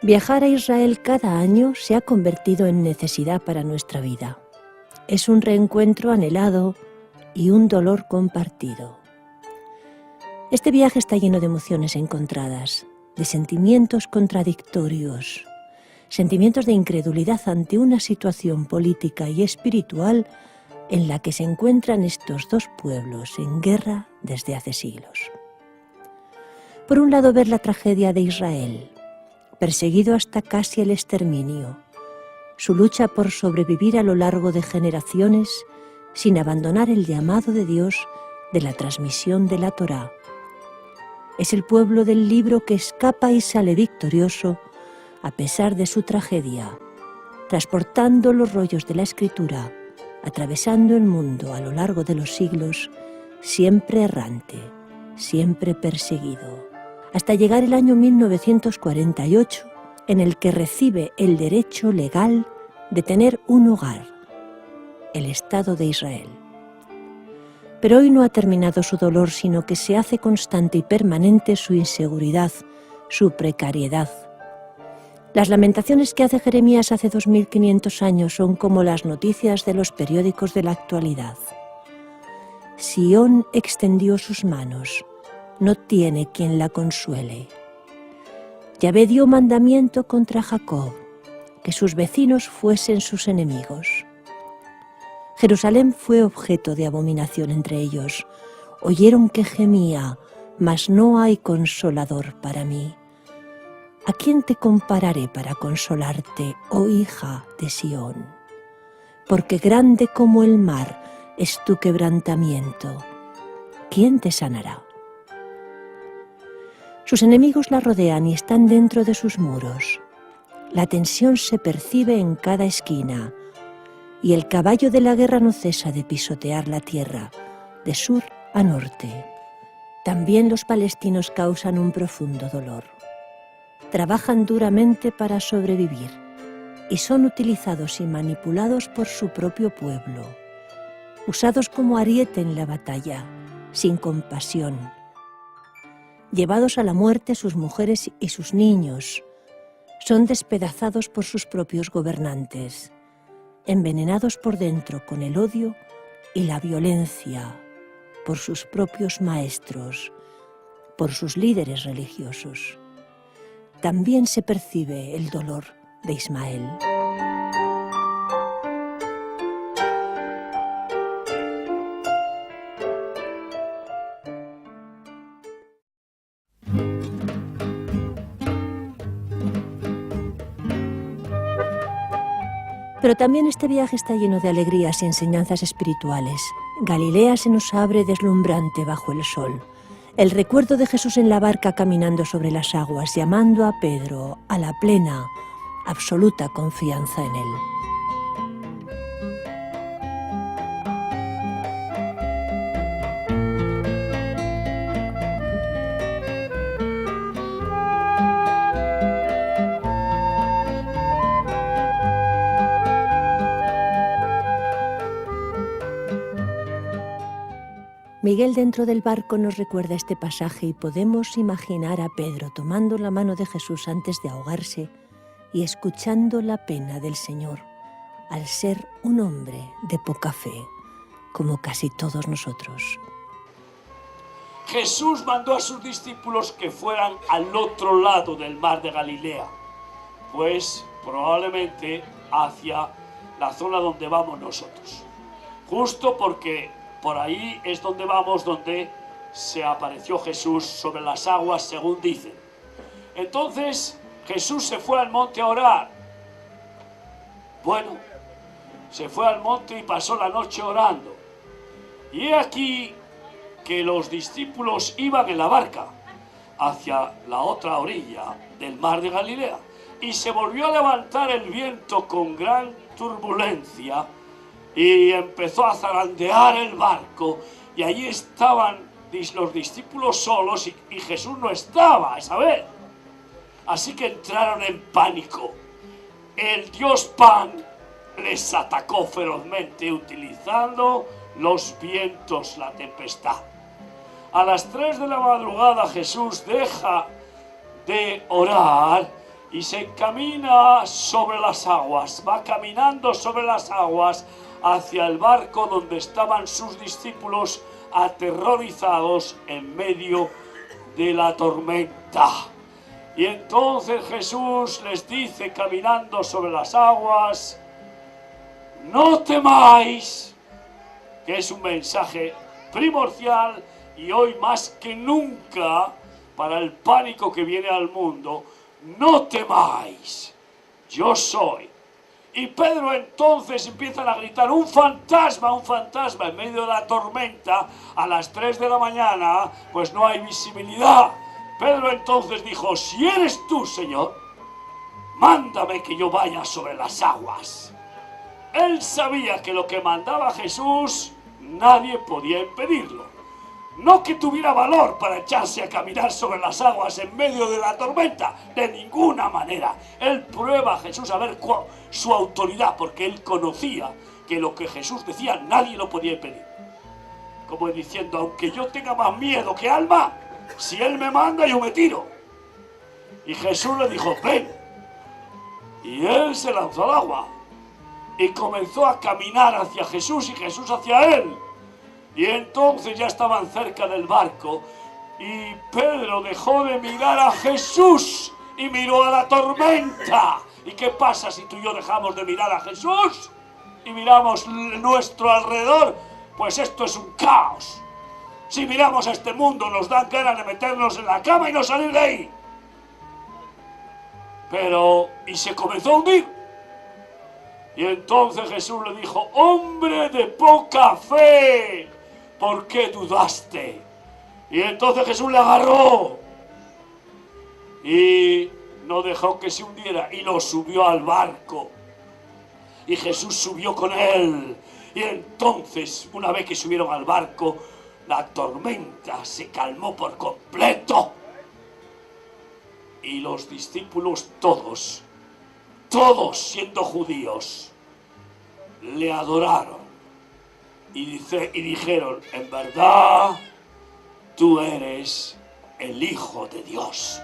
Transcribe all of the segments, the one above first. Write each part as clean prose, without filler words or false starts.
Viajar a Israel cada año se ha convertido en necesidad para nuestra vida. Es un reencuentro anhelado y un dolor compartido. Este viaje está lleno de emociones encontradas, de sentimientos contradictorios, sentimientos de incredulidad ante una situación política y espiritual en la que se encuentran estos dos pueblos en guerra desde hace siglos. Por un lado, ver la tragedia de Israel, perseguido hasta casi el exterminio, su lucha por sobrevivir a lo largo de generaciones sin abandonar el llamado de Dios de la transmisión de la Torá. Es el pueblo del libro que escapa y sale victorioso a pesar de su tragedia, transportando los rollos de la Escritura, atravesando el mundo a lo largo de los siglos, siempre errante, siempre perseguido, hasta llegar el año 1948, en el que recibe el derecho legal de tener un hogar, el Estado de Israel. Pero hoy no ha terminado su dolor, sino que se hace constante y permanente su inseguridad, su precariedad. Las lamentaciones que hace Jeremías hace 2500 años son como las noticias de los periódicos de la actualidad. Sión extendió sus manos, no tiene quien la consuele. Yahvé dio mandamiento contra Jacob, que sus vecinos fuesen sus enemigos. Jerusalén fue objeto de abominación entre ellos. Oyeron que gemía, mas no hay consolador para mí. ¿A quién te compararé para consolarte, oh hija de Sión? Porque grande como el mar es tu quebrantamiento. ¿Quién te sanará? Sus enemigos la rodean y están dentro de sus muros. La tensión se percibe en cada esquina, y el caballo de la guerra no cesa de pisotear la tierra, de sur a norte. También los palestinos causan un profundo dolor. Trabajan duramente para sobrevivir y son utilizados y manipulados por su propio pueblo, usados como ariete en la batalla, sin compasión. Llevados a la muerte sus mujeres y sus niños, son despedazados por sus propios gobernantes, envenenados por dentro con el odio y la violencia, por sus propios maestros, por sus líderes religiosos. También se percibe el dolor de Ismael. Pero también este viaje está lleno de alegrías y enseñanzas espirituales. Galilea se nos abre deslumbrante bajo el sol. El recuerdo de Jesús en la barca caminando sobre las aguas, llamando a Pedro a la plena, absoluta confianza en él. Miguel dentro del barco nos recuerda este pasaje y podemos imaginar a Pedro tomando la mano de Jesús antes de ahogarse y escuchando la pena del Señor al ser un hombre de poca fe, como casi todos nosotros. Jesús mandó a sus discípulos que fueran al otro lado del mar de Galilea, pues probablemente hacia la zona donde vamos nosotros, justo porque por ahí es donde vamos, donde se apareció Jesús sobre las aguas, según dicen. Entonces Jesús se fue al monte a orar. Bueno, se fue al monte y pasó la noche orando. Y he aquí que los discípulos iban en la barca hacia la otra orilla del mar de Galilea. Y se volvió a levantar el viento con gran turbulencia y empezó a zarandear el barco, y allí estaban los discípulos solos y Jesús no estaba esa vez. Así que entraron en pánico. El dios Pan les atacó ferozmente utilizando los vientos, la tempestad. A las 3 de la madrugada Jesús deja de orar y se encamina sobre las aguas, va caminando sobre las aguas hacia el barco donde estaban sus discípulos aterrorizados en medio de la tormenta. Y entonces Jesús les dice, caminando sobre las aguas, no temáis, que es un mensaje primordial y hoy más que nunca para el pánico que viene al mundo. No temáis, yo soy. Y Pedro entonces empiezan a gritar, un fantasma, en medio de la tormenta, a las 3 de la mañana, pues no hay visibilidad. Pedro entonces dijo, si eres tú, Señor, mándame que yo vaya sobre las aguas. Él sabía que lo que mandaba Jesús, nadie podía impedirlo. No que tuviera valor para echarse a caminar sobre las aguas en medio de la tormenta, de ninguna manera. Él prueba a Jesús a ver su autoridad, porque él conocía que lo que Jesús decía nadie lo podía impedir. Como diciendo, aunque yo tenga más miedo que alma, si él me manda yo me tiro. Y Jesús le dijo, ven. Y él se lanzó al agua y comenzó a caminar hacia Jesús y Jesús hacia él. Y entonces ya estaban cerca del barco y Pedro dejó de mirar a Jesús y miró a la tormenta. ¿Y qué pasa si tú y yo dejamos de mirar a Jesús y miramos nuestro alrededor? Pues esto es un caos. Si miramos a este mundo nos dan ganas de meternos en la cama y no salir de ahí. Y se comenzó a hundir. Y entonces Jesús le dijo, hombre de poca fe, ¿por qué dudaste? Y entonces Jesús le agarró y no dejó que se hundiera y lo subió al barco. Y Jesús subió con él. Y entonces, una vez que subieron al barco, la tormenta se calmó por completo. Y los discípulos todos siendo judíos, le adoraron y dijeron, en verdad, tú eres el Hijo de Dios.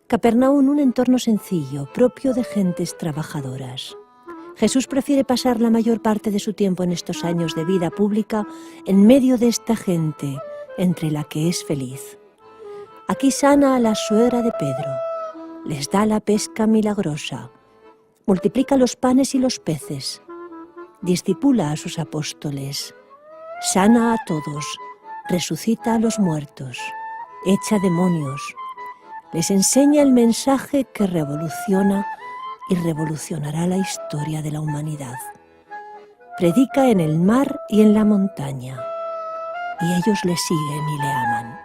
Capernaum, un entorno sencillo, propio de gentes trabajadoras. Jesús prefiere pasar la mayor parte de su tiempo en estos años de vida pública en medio de esta gente, entre la que es feliz. Aquí sana a la suegra de Pedro, les da la pesca milagrosa, multiplica los panes y los peces, discipula a sus apóstoles, sana a todos, resucita a los muertos, echa demonios, les enseña el mensaje que revoluciona y revolucionará la historia de la humanidad. Predica en el mar y en la montaña, y ellos le siguen y le aman.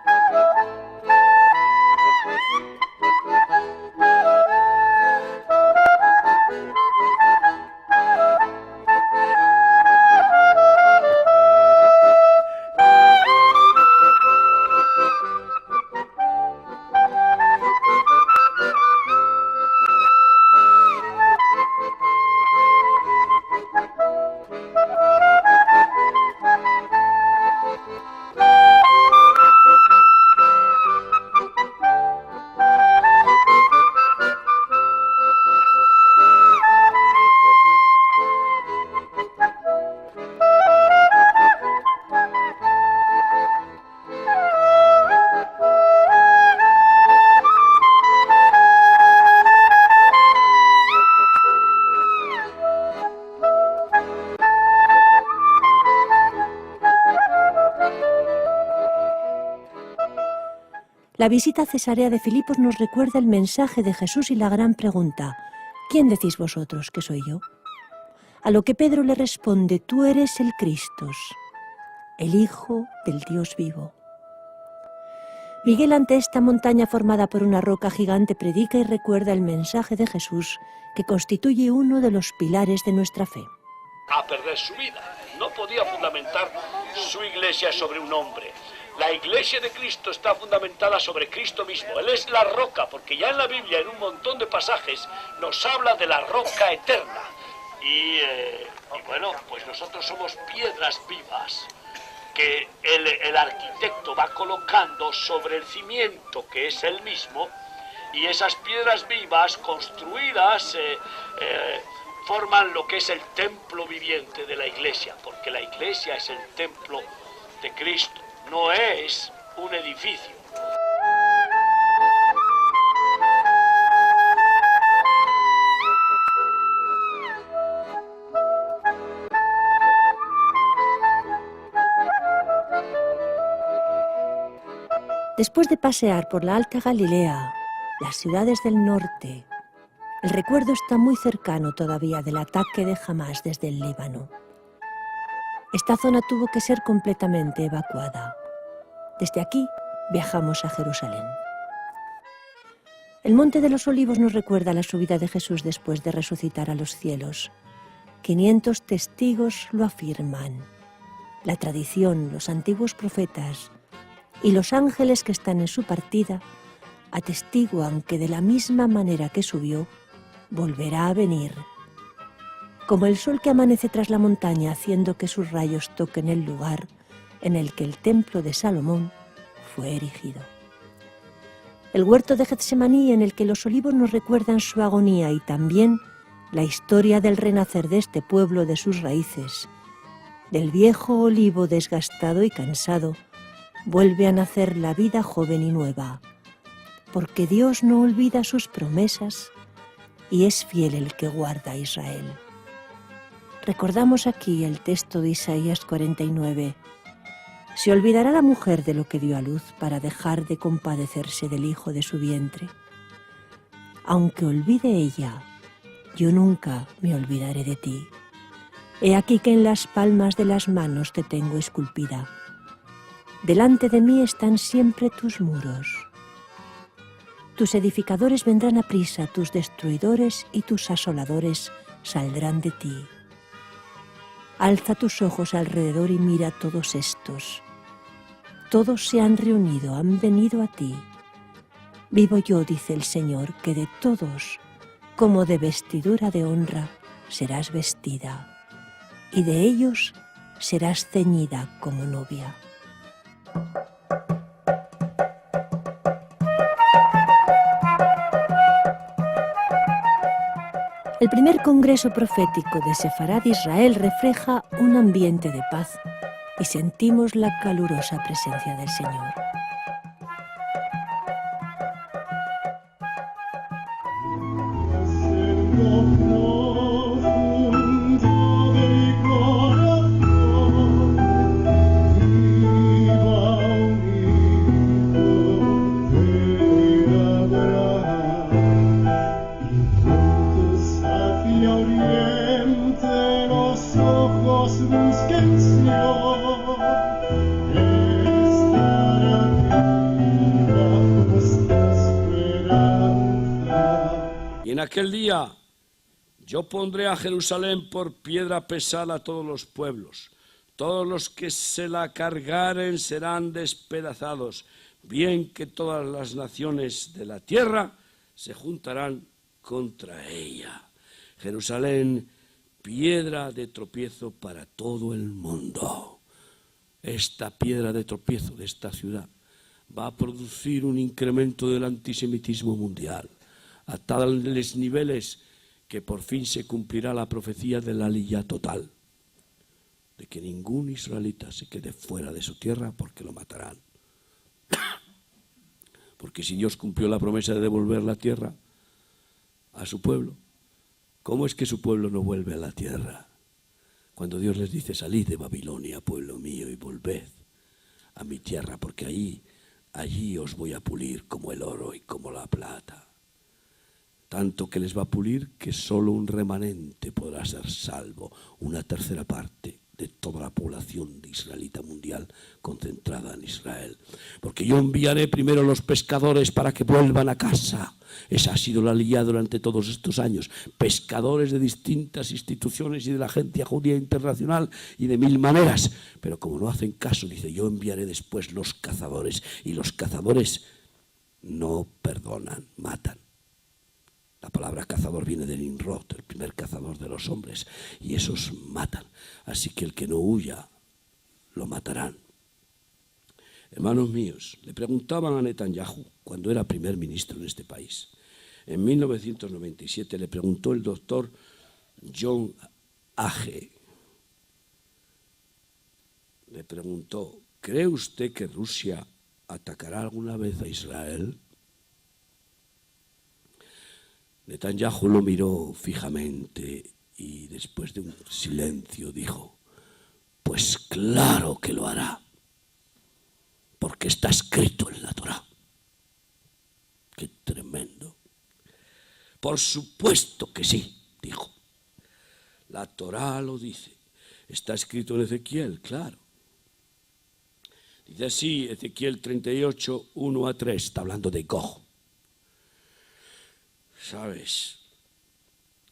La visita a Cesarea de Filipos nos recuerda el mensaje de Jesús y la gran pregunta: ¿quién decís vosotros que soy yo? A lo que Pedro le responde: tú eres el Cristo, el Hijo del Dios vivo. Miguel, ante esta montaña formada por una roca gigante, predica y recuerda el mensaje de Jesús, que constituye uno de los pilares de nuestra fe. A perder su vida. No podía fundamentar su iglesia sobre un hombre. La iglesia de Cristo está fundamentada sobre Cristo mismo. Él es la roca, porque ya en la Biblia, en un montón de pasajes, nos habla de la roca eterna. Y bueno, pues nosotros somos piedras vivas que el arquitecto va colocando sobre el cimiento, que es él mismo, y esas piedras vivas construidas forman lo que es el templo viviente de la iglesia, porque la iglesia es el templo de Cristo, no es un edificio. Después de pasear por la Alta Galilea, las ciudades del norte, el recuerdo está muy cercano todavía del ataque de Hamás desde el Líbano. Esta zona tuvo que ser completamente evacuada. Desde aquí viajamos a Jerusalén. El Monte de los Olivos nos recuerda la subida de Jesús después de resucitar a los cielos. 500 testigos lo afirman. La tradición, los antiguos profetas y los ángeles que están en su partida atestiguan que de la misma manera que subió, volverá a venir. Como el sol que amanece tras la montaña, haciendo que sus rayos toquen el lugar en el que el templo de Salomón fue erigido. El huerto de Getsemaní, en el que los olivos nos recuerdan su agonía, y también la historia del renacer de este pueblo de sus raíces, del viejo olivo desgastado y cansado, vuelve a nacer la vida joven y nueva, porque Dios no olvida sus promesas y es fiel el que guarda a Israel. Recordamos aquí el texto de Isaías 49. ¿Se olvidará la mujer de lo que dio a luz para dejar de compadecerse del hijo de su vientre? Aunque olvide ella, yo nunca me olvidaré de ti. He aquí que en las palmas de las manos te tengo esculpida. Delante de mí están siempre tus muros. Tus edificadores vendrán aprisa, tus destruidores y tus asoladores saldrán de ti. Alza tus ojos alrededor y mira a todos estos. Todos se han reunido, han venido a ti. Vivo yo, dice el Señor, que de todos, como de vestidura de honra, serás vestida, y de ellos serás ceñida como novia. El primer congreso profético de Sefarad Israel refleja un ambiente de paz y sentimos la calurosa presencia del Señor. Y en aquel día yo pondré a Jerusalén por piedra pesada a todos los pueblos. Todos los que se la cargaren serán despedazados, bien que todas las naciones de la tierra se juntarán contra ella. Jerusalén, piedra de tropiezo para todo el mundo. Esta piedra de tropiezo de esta ciudad va a producir un incremento del antisemitismo mundial, a tales niveles que por fin se cumplirá la profecía de la Aliyá total, de que ningún israelita se quede fuera de su tierra porque lo matarán. Porque si Dios cumplió la promesa de devolver la tierra a su pueblo, ¿cómo es que su pueblo no vuelve a la tierra? Cuando Dios les dice: salid de Babilonia, pueblo mío, y volved a mi tierra, porque allí os voy a pulir como el oro y como la plata. tanto que les va a pulir que solo un remanente podrá ser salvo, una tercera parte de toda la población de israelita mundial concentrada en Israel. Porque yo enviaré primero los pescadores para que vuelvan a casa. Esa ha sido la línea durante todos estos años. Pescadores de distintas instituciones y de la agencia judía internacional y de mil maneras. Pero como no hacen caso, dice, yo enviaré después los cazadores. Y los cazadores no perdonan, matan. La palabra cazador viene de Nimrod, el primer cazador de los hombres, y esos matan. Así que el que no huya, lo matarán. Hermanos míos, le preguntaban a Netanyahu, cuando era primer ministro en este país, en 1997 le preguntó el doctor John Hage, le preguntó, ¿cree usted que Rusia atacará alguna vez a Israel? Netanyahu lo miró fijamente y después de un silencio dijo, pues claro que lo hará, porque está escrito en la Torá. ¡Qué tremendo! Por supuesto que sí, dijo. La Torá lo dice. Está escrito en Ezequiel, claro. Dice así, Ezequiel 38, 1 a 3, está hablando de Gog. ¿Sabes?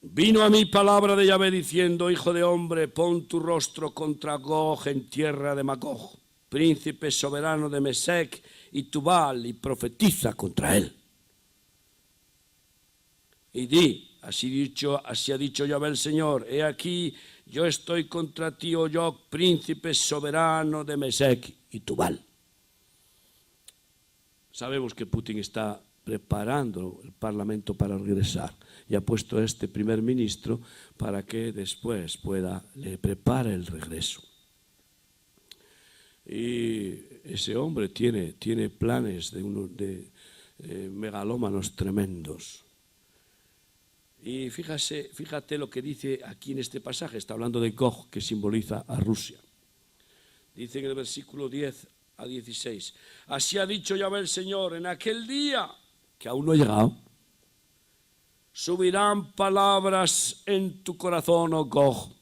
Vino a mí palabra de Yahvé diciendo, hijo de hombre, pon tu rostro contra Gog en tierra de Magog, príncipe soberano de Mesec y Tubal, y profetiza contra él. Y di, así ha dicho Yahvé el Señor, he aquí, yo estoy contra ti, oh Gog, príncipe soberano de Mesec y Tubal. Sabemos que Putin está preparando el Parlamento para regresar y ha puesto a este primer ministro para que después le prepare el regreso. Y ese hombre tiene planes de megalómanos tremendos. Y fíjate lo que dice aquí en este pasaje, está hablando de Gog, que simboliza a Rusia. Dice en el versículo 10 a 16, así ha dicho Yahvé el Señor, en aquel día, que aún no ha llegado, subirán palabras en tu corazón, oh Gog,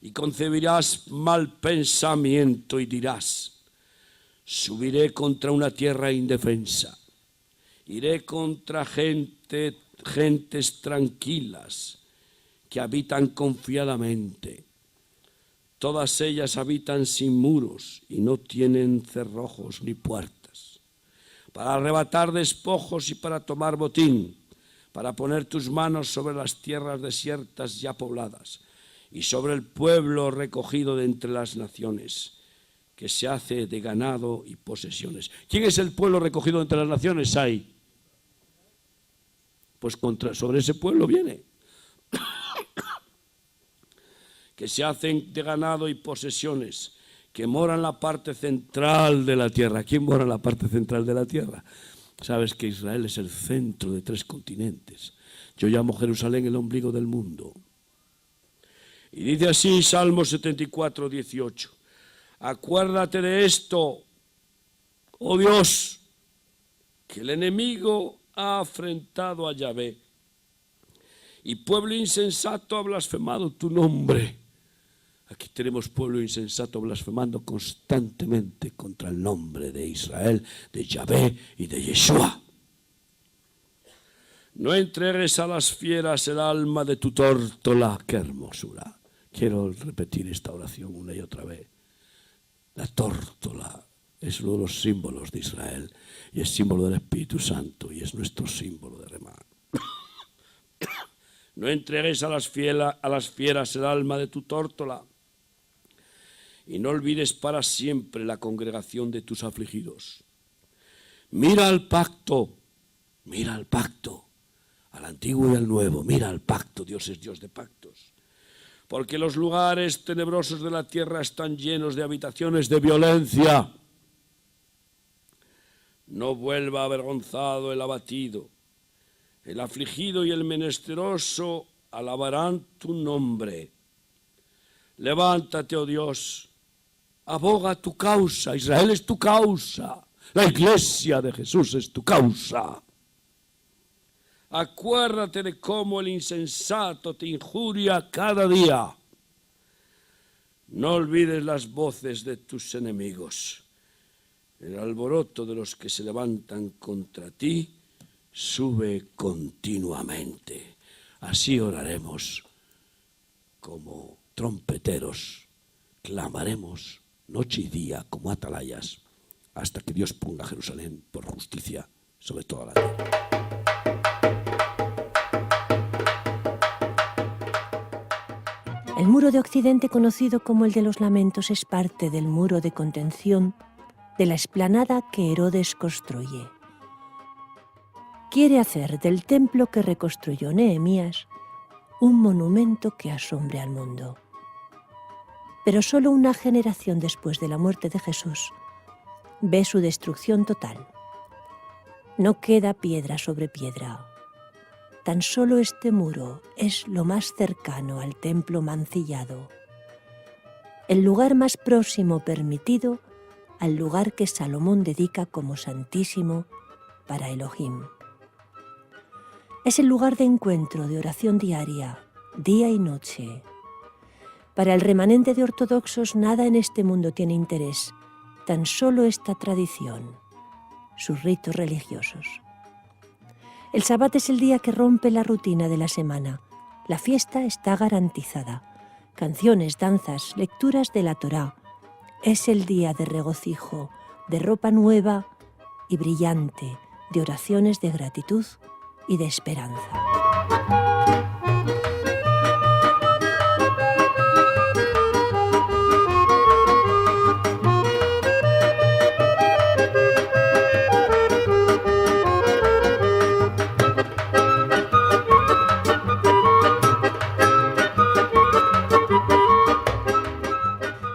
y concebirás mal pensamiento y dirás, subiré contra una tierra indefensa, iré contra gentes tranquilas que habitan confiadamente. Todas ellas habitan sin muros y no tienen cerrojos ni puertas, para arrebatar despojos y para tomar botín, para poner tus manos sobre las tierras desiertas ya pobladas y sobre el pueblo recogido de entre las naciones, que se hace de ganado y posesiones. ¿Quién es el pueblo recogido entre las naciones? Hay. Pues sobre ese pueblo viene. Que se hacen de ganado y posesiones, que moran en la parte central de la tierra. ¿Quién mora en la parte central de la tierra? Sabes que Israel es el centro de 3 continentes. Yo llamo Jerusalén el ombligo del mundo. Y dice así Salmo 74, 18. Acuérdate de esto, oh Dios, que el enemigo ha afrentado a Yahvé y pueblo insensato ha blasfemado tu nombre. Aquí tenemos pueblo insensato blasfemando constantemente contra el nombre de Israel, de Yahvé y de Yeshua. No entregues a las fieras el alma de tu tórtola. ¡Qué hermosura! Quiero repetir esta oración una y otra vez. La tórtola es uno de los símbolos de Israel y es símbolo del Espíritu Santo y es nuestro símbolo de Remá. No entregues a las fieras el alma de tu tórtola y no olvides para siempre la congregación de tus afligidos. Mira al pacto, al antiguo y al nuevo, mira al pacto, Dios es Dios de pactos. Porque los lugares tenebrosos de la tierra están llenos de habitaciones de violencia. No vuelva avergonzado el abatido. El afligido y el menesteroso alabarán tu nombre. Levántate, oh Dios, aboga tu causa. Israel es tu causa. La iglesia de Jesús es tu causa. Acuérdate de cómo el insensato te injuria cada día. No olvides las voces de tus enemigos. El alboroto de los que se levantan contra ti sube continuamente. Así oraremos como trompeteros. Clamaremos noche y día como atalayas hasta que Dios ponga a Jerusalén por justicia sobre toda la tierra. El muro de Occidente, conocido como el de los Lamentos, es parte del muro de contención de la explanada que Herodes construye. Quiere hacer del templo que reconstruyó Nehemías un monumento que asombre al mundo. Pero solo una generación después de la muerte de Jesús ve su destrucción total. No queda piedra sobre piedra. Tan solo este muro es lo más cercano al templo mancillado, el lugar más próximo permitido al lugar que Salomón dedica como santísimo para Elohim. Es el lugar de encuentro, de oración diaria, día y noche. Para el remanente de ortodoxos nada en este mundo tiene interés, tan solo esta tradición, sus ritos religiosos. El Sabbat es el día que rompe la rutina de la semana. La fiesta está garantizada. Canciones, danzas, lecturas de la Torá. Es el día de regocijo, de ropa nueva y brillante, de oraciones de gratitud y de esperanza.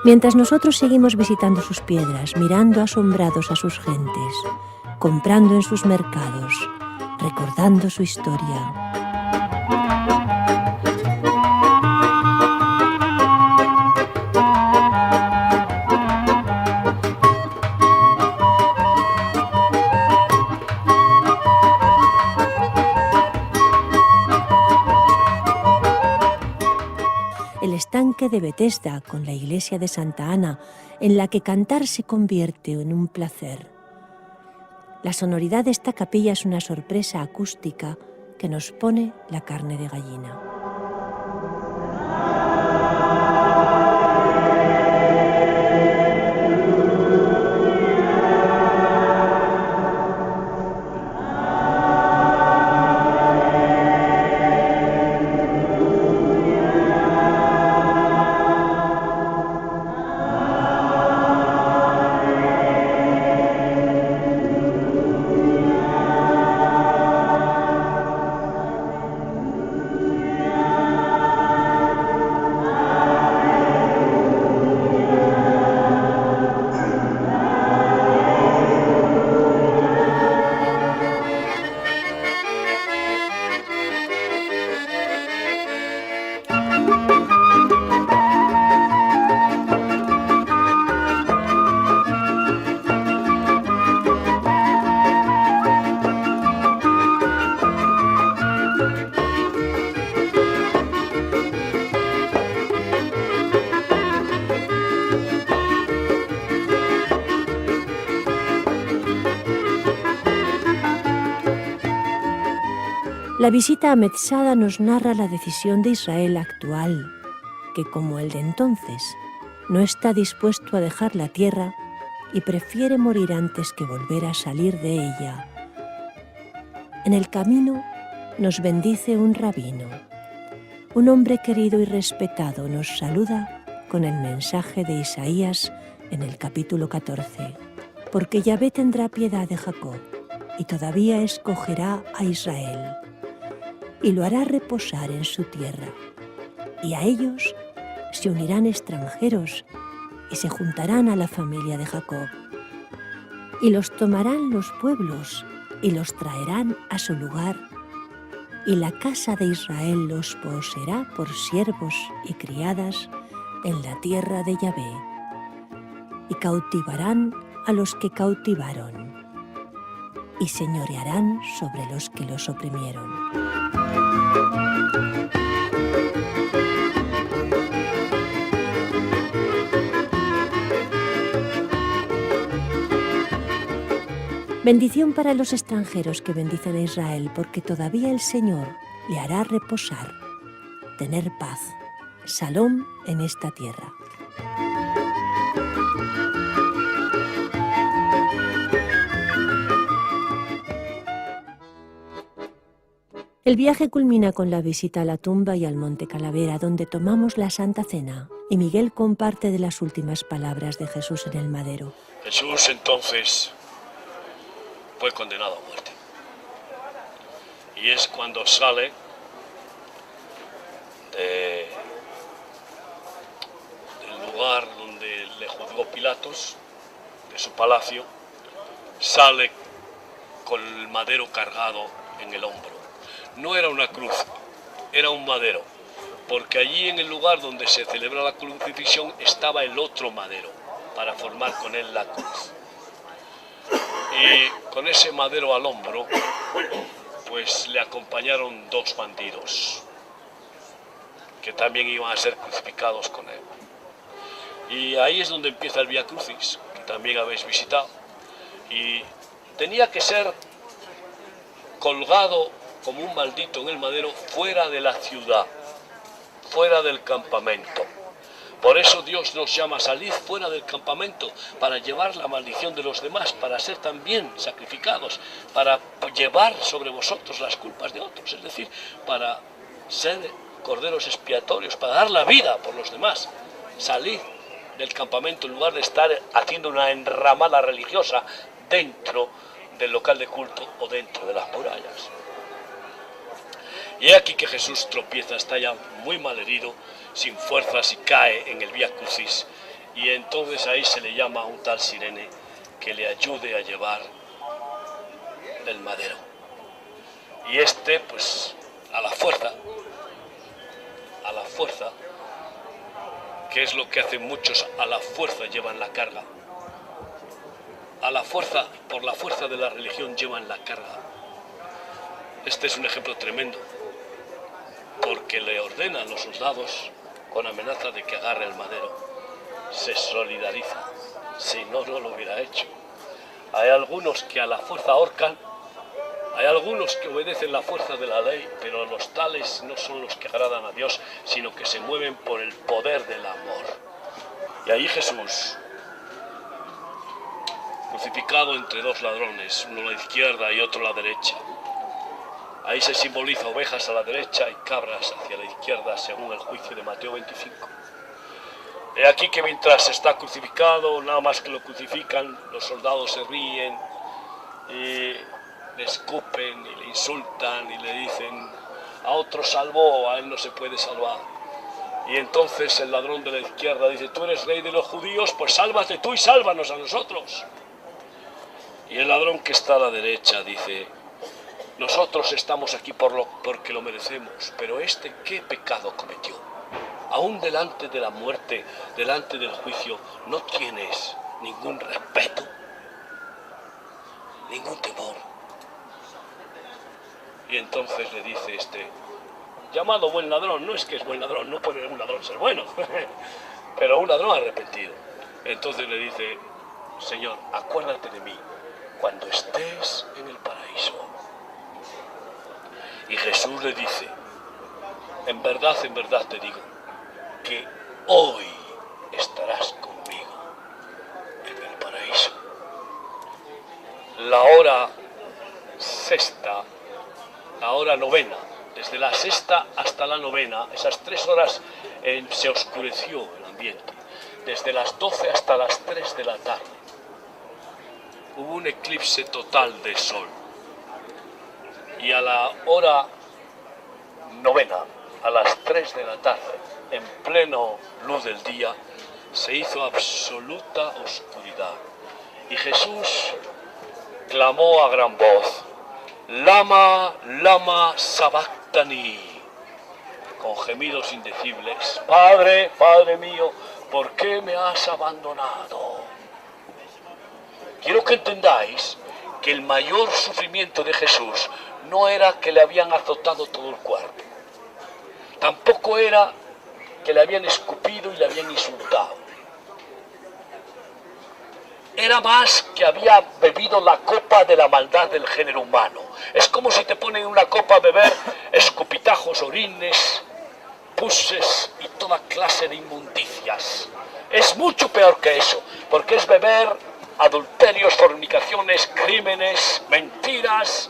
Mientras nosotros seguimos visitando sus piedras, mirando asombrados a sus gentes, comprando en sus mercados, recordando su historia. El estanque de Betesda con la iglesia de Santa Ana, en la que cantar se convierte en un placer. La sonoridad de esta capilla es una sorpresa acústica que nos pone la carne de gallina. La visita a Metzada nos narra la decisión de Israel actual, que como el de entonces, no está dispuesto a dejar la tierra y prefiere morir antes que volver a salir de ella. En el camino nos bendice un rabino. Un hombre querido y respetado nos saluda con el mensaje de Isaías en el capítulo 14. Porque Yahvé tendrá piedad de Jacob y todavía escogerá a Israel y lo hará reposar en su tierra. Y a ellos se unirán extranjeros y se juntarán a la familia de Jacob. Y los tomarán los pueblos y los traerán a su lugar. Y la casa de Israel los poseerá por siervos y criadas en la tierra de Yahvé. Y cautivarán a los que cautivaron. y señorearán sobre los que los oprimieron. Bendición para los extranjeros que bendicen a Israel, porque todavía el Señor le hará reposar, tener paz, salón en esta tierra. El viaje culmina con la visita a la tumba y al Monte Calavera, donde tomamos la Santa Cena, y Miguel comparte de las últimas palabras de Jesús en el madero. Jesús entonces fue condenado a muerte. Y es cuando sale del lugar donde le juzgó Pilatos, de su palacio, sale con el madero cargado en el hombro. No era una cruz, era un madero, porque allí en el lugar donde se celebra la crucifixión estaba el otro madero, para formar con él la cruz. Y con ese madero al hombro, pues le acompañaron dos bandidos, que también iban a ser crucificados con él. Y ahí es donde empieza el Vía Crucis, que también habéis visitado. Y tenía que ser colgado como un maldito en el madero fuera de la ciudad, fuera del campamento. Por eso Dios nos llama a salir fuera del campamento, para llevar la maldición de los demás, para ser también sacrificados, para llevar sobre vosotros las culpas de otros, es decir, para ser corderos expiatorios, para dar la vida por los demás. Salir del campamento en lugar de estar haciendo una enramada religiosa dentro del local de culto o dentro de las murallas. Y he aquí que Jesús tropieza, está ya muy mal herido, sin fuerzas, y cae en el Vía Crucis. Y entonces ahí se le llama a un tal Sirene que le ayude a llevar el madero. Y este, pues, a la fuerza, que es lo que hacen muchos, a la fuerza llevan la carga. A la fuerza, por la fuerza de la religión llevan la carga. Este es un ejemplo tremendo, porque le ordenan los soldados con amenaza de que agarre el madero. Se solidariza, si no, no lo hubiera hecho. Hay algunos que a la fuerza ahorcan, hay algunos que obedecen la fuerza de la ley, pero los tales no son los que agradan a Dios, sino que se mueven por el poder del amor. Y ahí Jesús, crucificado entre dos ladrones, uno a la izquierda y otro a la derecha. Ahí se simboliza ovejas a la derecha y cabras hacia la izquierda, según el juicio de Mateo 25. He aquí que mientras está crucificado, nada más que lo crucifican, los soldados se ríen y le escupen y le insultan y le dicen: a otro salvó, a él no se puede salvar. Y entonces el ladrón de la izquierda dice: tú eres rey de los judíos, pues sálvate tú y sálvanos a nosotros. Y el ladrón que está a la derecha dice: nosotros estamos aquí porque lo merecemos, pero este, ¿qué pecado cometió? Aún delante de la muerte, delante del juicio, no tienes ningún respeto, ningún temor. Y entonces le dice este, llamado buen ladrón, no es que es buen ladrón, no puede un ladrón ser bueno, pero un ladrón arrepentido. Entonces le dice: Señor, acuérdate de mí cuando estés en el paraíso. Y Jesús le dice: en verdad te digo, que hoy estarás conmigo en el paraíso. La hora sexta, la hora novena, desde la sexta hasta la novena, esas 3 horas se oscureció el ambiente. Desde las 12 hasta las 3 de la tarde hubo un eclipse total de sol. Y a la hora novena, a las 3 de la tarde, en pleno luz del día, se hizo absoluta oscuridad. Y Jesús clamó a gran voz: Lama, lama sabactani, con gemidos indecibles: Padre, Padre mío, ¿por qué me has abandonado? Quiero que entendáis que que el mayor sufrimiento de Jesús no era que le habían azotado todo el cuerpo, tampoco era que le habían escupido y le habían insultado. Era más que había bebido la copa de la maldad del género humano. Es como si te ponen en una copa a beber escupitajos, orines, puses y toda clase de inmundicias. Es mucho peor que eso, porque es beber adulterios, fornicaciones, crímenes, mentiras,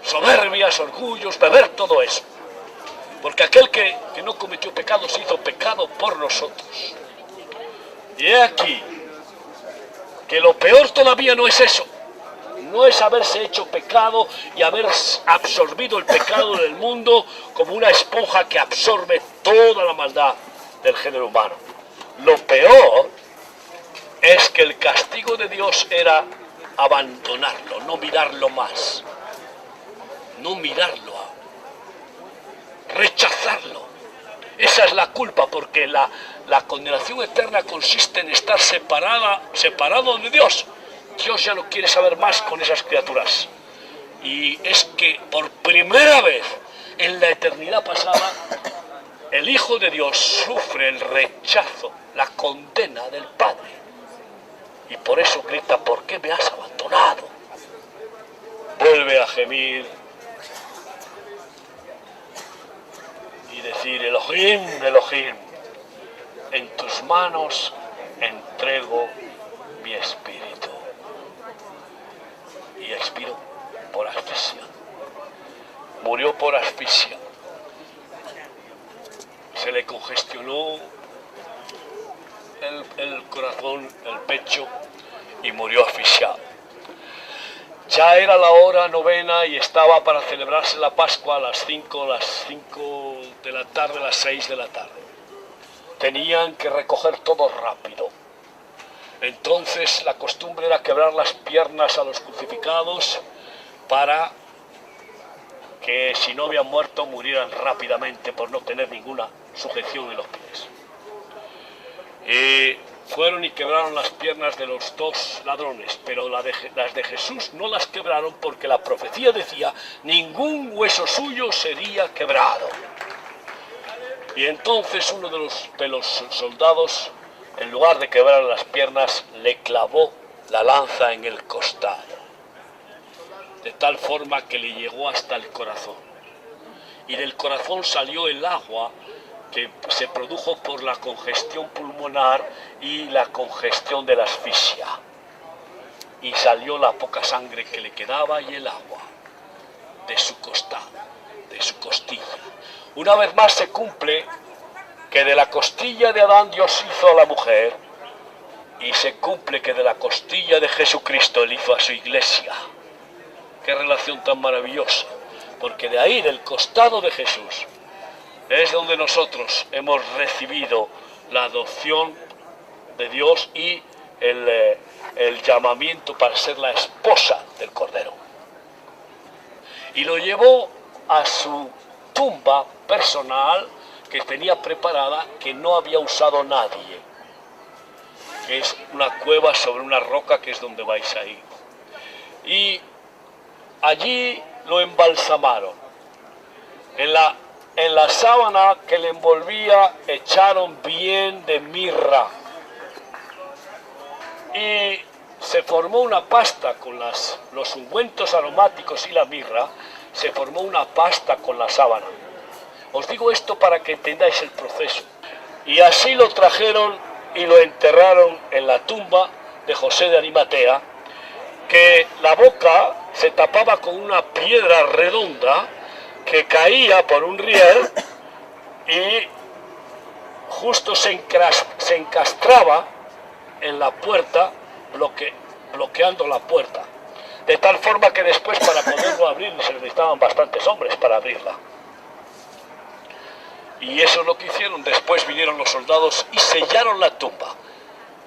soberbias, orgullos, beber todo eso. Porque aquel que no cometió pecado se hizo pecado por nosotros. Y he aquí que lo peor todavía no es eso, no es haberse hecho pecado y haber absorbido el pecado del mundo como una esponja que absorbe toda la maldad del género humano. Lo peor es que el castigo de Dios era abandonarlo, no mirarlo más, no mirarlo, rechazarlo. Esa es la culpa, porque la condenación eterna consiste en estar separado de Dios. Dios ya no quiere saber más con esas criaturas. Y es que por primera vez en la eternidad pasada, el Hijo de Dios sufre el rechazo, la condena del Padre. Y por eso grita: ¿por qué me has abandonado? Vuelve a gemir y decir: Elohim, Elohim, en tus manos entrego mi espíritu. Y expiró por asfixia. Murió por asfixia. Se le congestionó el corazón, el pecho, y murió asfixiado. Ya era la hora novena y estaba para celebrarse la Pascua a las 5 de la tarde, a las 6 de la tarde. Tenían que recoger todo rápido. Entonces la costumbre era quebrar las piernas a los crucificados para que, si no habían muerto, murieran rápidamente por no tener ninguna sujeción en los pies. Fueron y quebraron las piernas de los dos ladrones, pero las de Jesús no las quebraron, porque la profecía decía: ningún hueso suyo sería quebrado. Y entonces uno de los soldados, en lugar de quebrar las piernas, le clavó la lanza en el costado, de tal forma que le llegó hasta el corazón. Y del corazón salió el agua que se produjo por la congestión pulmonar y la congestión de la asfixia. Y salió la poca sangre que le quedaba y el agua de su costado, de su costilla. Una vez más se cumple que de la costilla de Adán Dios hizo a la mujer, y se cumple que de la costilla de Jesucristo Él hizo a su iglesia. Qué relación tan maravillosa, porque de ahí, del costado de Jesús, es donde nosotros hemos recibido la adopción de Dios y el llamamiento para ser la esposa del Cordero. Y lo llevó a su tumba personal, que tenía preparada, que no había usado nadie, que es una cueva sobre una roca, que es donde vais a ir. Y allí lo embalsamaron. En la sábana que le envolvía echaron bien de mirra, y se formó una pasta con los ungüentos aromáticos y la mirra. Se formó una pasta con la sábana. Os digo esto para que entendáis el proceso. Y así lo trajeron y lo enterraron en la tumba de José de Arimatea, que la boca se tapaba con una piedra redonda que caía por un riel y justo se encastraba en la puerta, bloqueando la puerta. De tal forma que después, para poderlo abrir, se necesitaban bastantes hombres para abrirla. Y eso es lo que hicieron. Después vinieron los soldados y sellaron la tumba,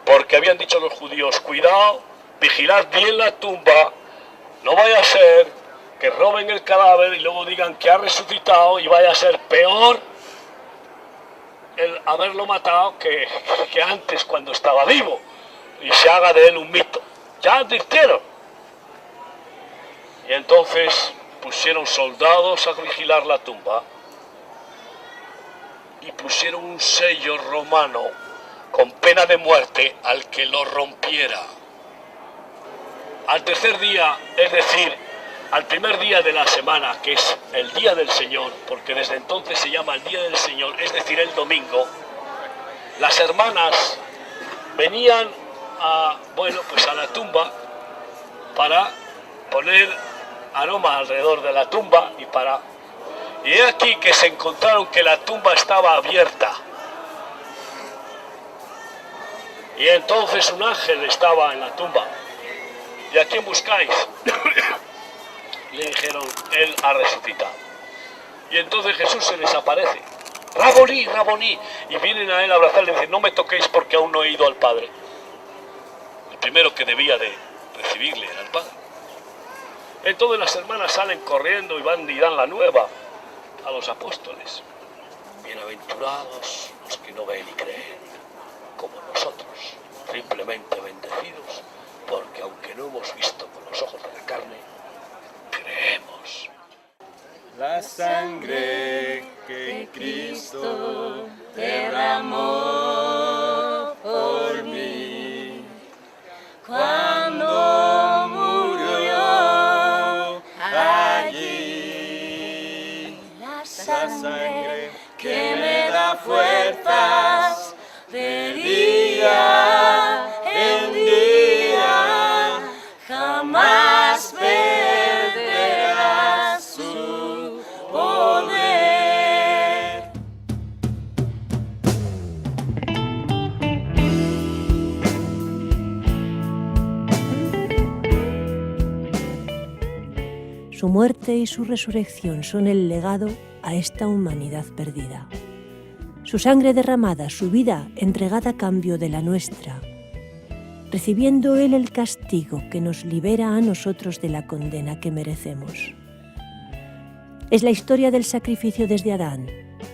porque habían dicho los judíos: cuidado, vigilad bien la tumba, no vaya a ser que roben el cadáver y luego digan que ha resucitado, y vaya a ser peor el haberlo matado que antes, cuando estaba vivo, y se haga de él un mito. Ya advirtieron. Y entonces pusieron soldados a vigilar la tumba y pusieron un sello romano con pena de muerte al que lo rompiera. Al tercer día, es decir, al primer día de la semana, que es el día del Señor, porque desde entonces se llama el día del Señor, es decir, el domingo, las hermanas venían a la tumba para poner aroma alrededor de la tumba y he aquí que se encontraron que la tumba estaba abierta. Y entonces un ángel estaba en la tumba. ¿Y a quién buscáis? Le dijeron, él ha resucitado. Y entonces Jesús se les aparece. Raboní, Raboní. Y vienen a él a abrazarle y dicen, no me toquéis porque aún no he ido al Padre. El primero que debía de recibirle era el Padre. Entonces las hermanas salen corriendo y van y dan la nueva a los apóstoles. Bienaventurados los que no ven y creen, como nosotros, simplemente bendecidos, porque aunque no hemos visto con los ojos de la carne, creemos. La sangre que Cristo derramó por mí cuando murió allí. La sangre que me da fuerzas de día en día, jamás perderá su poder. Su muerte y su resurrección son el legado a esta humanidad perdida. Su sangre derramada, su vida entregada a cambio de la nuestra, recibiendo Él el castigo que nos libera a nosotros de la condena que merecemos. Es la historia del sacrificio desde Adán,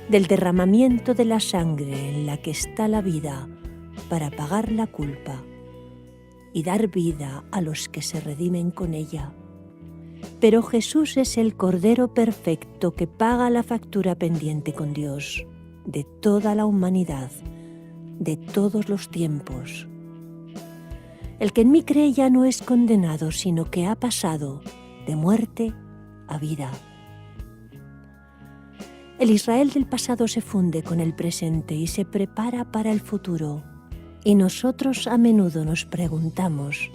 del derramamiento de la sangre en la que está la vida para pagar la culpa y dar vida a los que se redimen con ella. Pero Jesús es el Cordero perfecto que paga la factura pendiente con Dios, de toda la humanidad, de todos los tiempos. El que en mí cree ya no es condenado, sino que ha pasado de muerte a vida. El Israel del pasado se funde con el presente y se prepara para el futuro. Y nosotros a menudo nos preguntamos,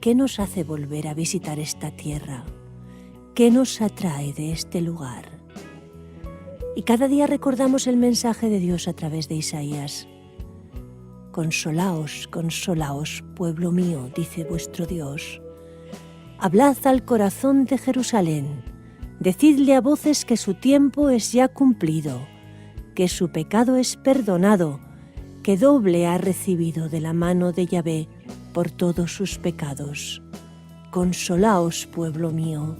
¿qué nos hace volver a visitar esta tierra? ¿Qué nos atrae de este lugar? Y cada día recordamos el mensaje de Dios a través de Isaías. Consolaos, consolaos, pueblo mío, dice vuestro Dios. Hablad al corazón de Jerusalén, decidle a voces que su tiempo es ya cumplido, que su pecado es perdonado, que doble ha recibido de la mano de Yahvé por todos sus pecados. Consolaos, pueblo mío.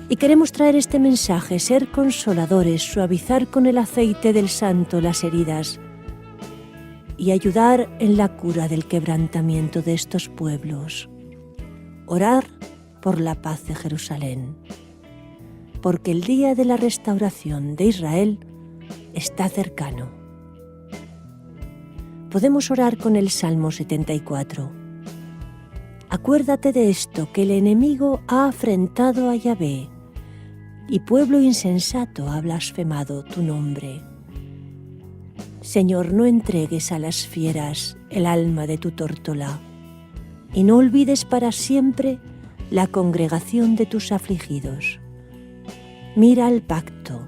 Y queremos traer este mensaje, ser consoladores, suavizar con el aceite del santo las heridas y ayudar en la cura del quebrantamiento de estos pueblos. Orar por la paz de Jerusalén, porque el día de la restauración de Israel está cercano. Podemos orar con el Salmo 74. Acuérdate de esto, que el enemigo ha afrentado a Yahvé, y pueblo insensato ha blasfemado tu nombre. Señor, no entregues a las fieras el alma de tu tórtola, y no olvides para siempre la congregación de tus afligidos. Mira al pacto,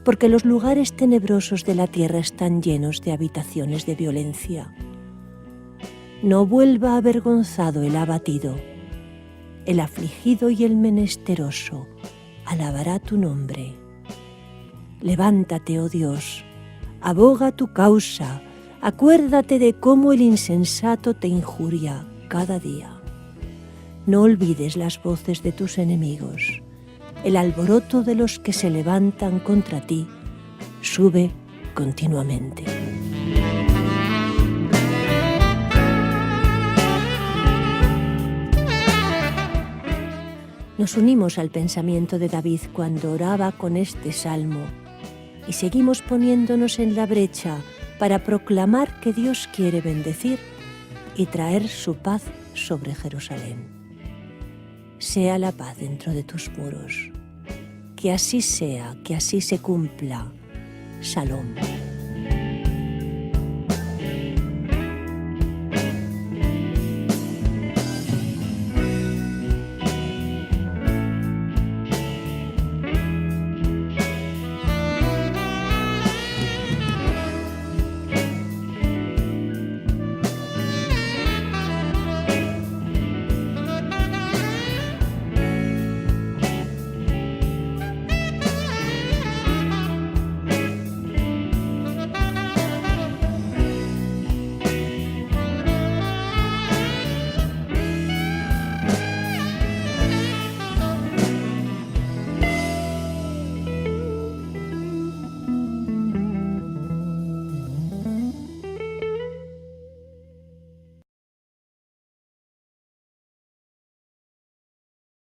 porque los lugares tenebrosos de la tierra están llenos de habitaciones de violencia. No vuelva avergonzado el abatido, el afligido y el menesteroso alabará tu nombre. Levántate, oh Dios, aboga tu causa, acuérdate de cómo el insensato te injuria cada día. No olvides las voces de tus enemigos, el alboroto de los que se levantan contra ti sube continuamente. Nos unimos al pensamiento de David cuando oraba con este salmo y seguimos poniéndonos en la brecha para proclamar que Dios quiere bendecir y traer su paz sobre Jerusalén. Sea la paz dentro de tus muros. Que así sea, que así se cumpla. Shalom.